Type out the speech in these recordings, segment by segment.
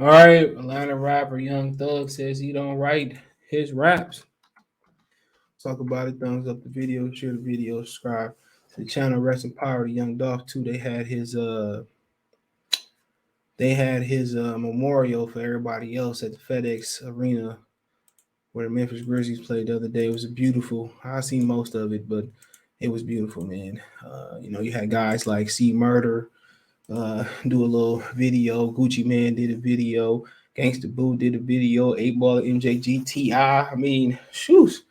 All right, Atlanta rapper Young Thug says he don't write his raps. Talk about it. Thumbs up the video, share the video, subscribe to the channel. Rest in power to Young Dolph too. They had his memorial for everybody else at the FedEx Arena where the Memphis Grizzlies played the other day. It was a beautiful. I seen most of it, but it was beautiful, man. You had guys like C Murder do a little video. Gucci Man did a video. Gangsta Boo did a video. 8 Ball MJGTI. I mean, shoot.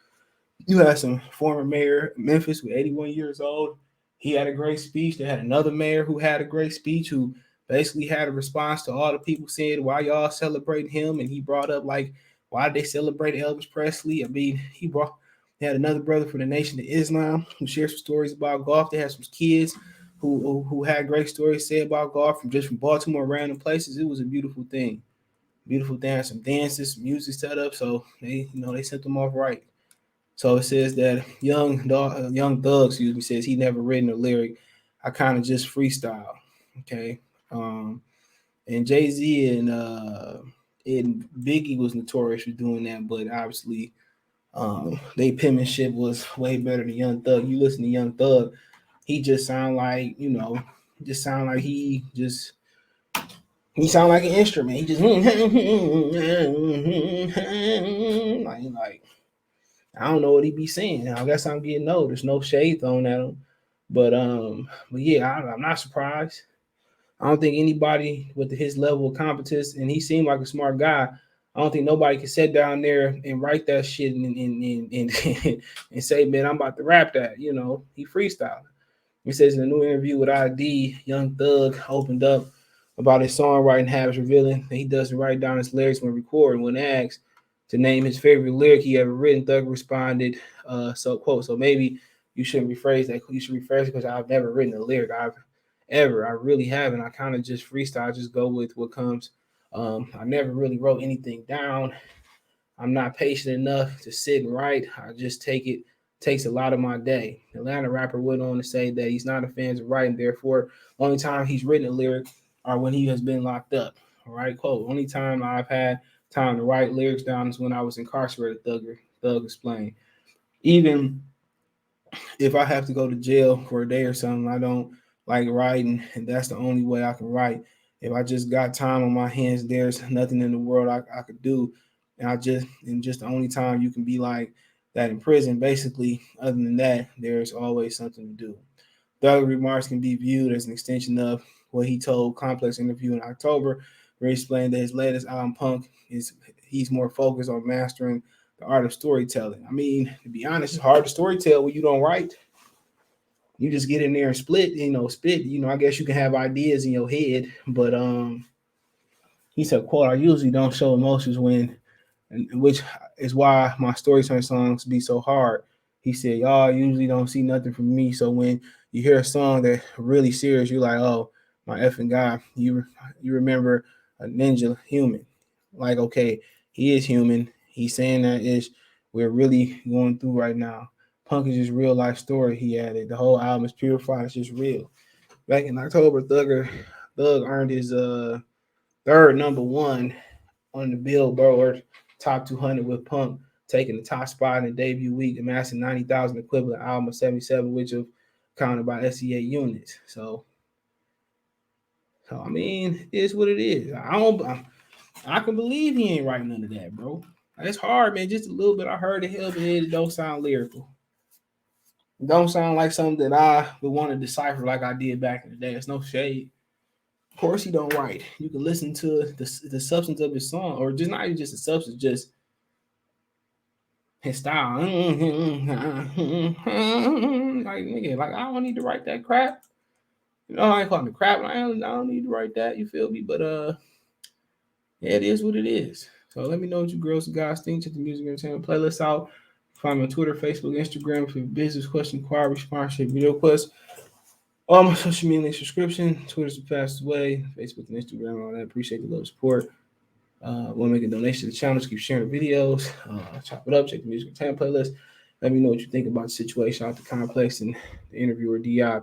You had some former mayor of Memphis with 81 years old. He had a great speech. They had another mayor who had a great speech who basically had a response to all the people saying, why y'all celebrating him? And he brought up, like, why did they celebrate Elvis Presley? I mean, they had another brother from the Nation of Islam who shared some stories about golf. They had some kids who had great stories to say about golf from Baltimore, random places. It was a beautiful thing. Beautiful thing. Some dances, some music set up. So they sent them off right. So it says that Young Thug, says he never written a lyric. I kind of just freestyle. Okay. And Jay-Z and Biggie was notorious for doing that, but obviously they penmanship was way better than Young Thug. You listen to Young Thug, he just sound like, he sound like an instrument. He just like I don't know what he be saying. I guess I'm getting old. There's no shade thrown at him, but yeah, I'm not surprised. I don't think anybody with his level of competence, and he seemed like a smart guy. I don't think nobody can sit down there and write that shit and and say, man, I'm about to rap that. He freestyled. He says in a new interview with ID, Young Thug opened up about his songwriting habits, revealing that he doesn't write down his lyrics when recording. When asked to name his favorite lyric he ever written, Thug responded, so maybe you shouldn't rephrase that. You should rephrase it because I've never written a lyric. I really haven't. I kind of just freestyle, just go with what comes. I never really wrote anything down. I'm not patient enough to sit and write. I just takes a lot of my day. The Atlanta rapper went on to say that he's not a fan of writing, therefore, only time he's written a lyric are when he has been locked up. All right, quote. Only time I've had time to write lyrics down is when I was incarcerated, Thug explained. Even if I have to go to jail for a day or something, I don't like writing, and that's the only way I can write. If I just got time on my hands, there's nothing in the world I could do, and just the only time you can be like that in prison, basically. Other than that, there's always something to do. Thug remarks can be viewed as an extension of what he told Complex interview in October, where he explained that his latest album, Punk, is he's more focused on mastering the art of storytelling. I mean, to be honest, it's hard to storytell when you don't write. You just get in there and spit. I guess you can have ideas in your head, but he said, "quote I usually don't show emotions which is why my storytelling songs be so hard." He said, "Y'all usually don't see nothing from me, so when you hear a song that really serious, you're like, oh my effing god, you remember a ninja human, like okay, he is human. He's saying that is we're really going through right now. Punk is just real life story." He added, "The whole album is purified. It's just real." Back in October, Thug earned his third number one on the Billboard Top 200 with Punk taking the top spot in the debut week, amassing 90,000 equivalent album of 77, which are counted by SEA units. So I mean, it is what it is. I can believe he ain't writing none of that, bro. It's hard, man. Just a little bit. I heard the hell, but it don't sound lyrical. It don't sound like something that I would want to decipher like I did back in the day. It's no shade. Of course, he don't write. You can listen to the substance of his song, or just not even just the substance, just his style. Like nigga, like I don't need to write that crap. I ain't calling it crap. I don't need to write that. You feel me? But yeah, it is what it is. So let me know what you girls and guys think. Check the music entertainment playlist out. Find me on Twitter, Facebook, Instagram for business question, inquiry, sponsorship, video requests. All my social media subscription. Twitter's the fastest way. Facebook and Instagram, all that. Appreciate the love support. Want to make a donation to the channel? Just keep sharing the videos. Chop it up. Check the music entertainment playlist. Let me know what you think about the situation out the complex and the interviewer DI.